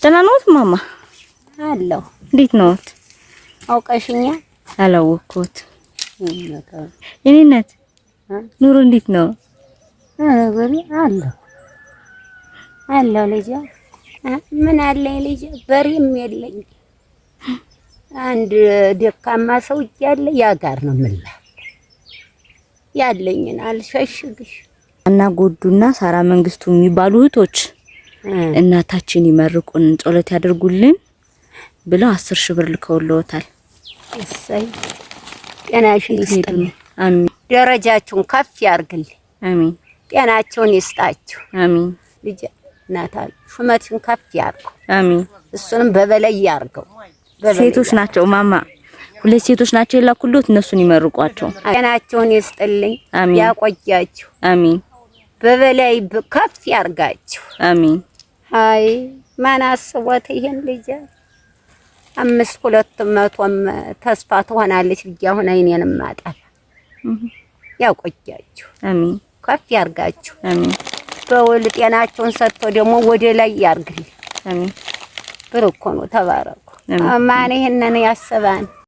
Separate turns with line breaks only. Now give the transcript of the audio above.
ደህና ነዎት ማማ?
አለሁ።
እንዴት ነዎት?
አውቀሽኛ?
አላወቅኩት። የኔ እናት ኑሮ እንዴት ነው?
አለሁ ልጄ። ምን አለኝ ልጄ? በሬም የለኝ። አንድ ደካማ ሰው እያለ ያ ጋር ነው የምልህ። ያለኝን አልሸሽግሽ።
እና ጎዱና ሳራ መንግስቱ የሚባሉ እህቶች እናታችን ይመርቁን ጸሎት ያደርጉልን ብለው 10,000 ብር ልከውልዎታል።
እሰይ ጤናሽን ይስጥልኝ።
አሜን።
ደረጃችሁን ከፍ ያርግልኝ።
አሜን።
ጤናችሁን ይስጣችሁ።
አሜን።
ልጅ ናታል ሹመትሽን ከፍ ያርገው።
አሜን።
እሱንም በበላይ ያርገው።
ሴቶች ናቸው ማማ፣ ሁለት ሴቶች ናቸው የላኩልዎት፣ እነሱን ይመርቋቸው።
ጤናችሁን ይስጥልኝ። ያቆያችሁ።
አሜን።
በበላይ ከፍ ያርጋችሁ።
አሜን።
አይ ማን አስቦት ይሄን ልጅ 5,200 ተስፋ ትሆናለች ብዬ አሁን አይኔንም ማጣፍ። ያቆያችሁ። አሜን። ከፍ ያርጋችሁ። አሜን። በወል ጤናችሁን ሰጥቶ ደግሞ ወደ ላይ ያርግልኝ። አሜን። ብርኮ ነው። ተባረኩ። ማን ይሄንን ያሰባን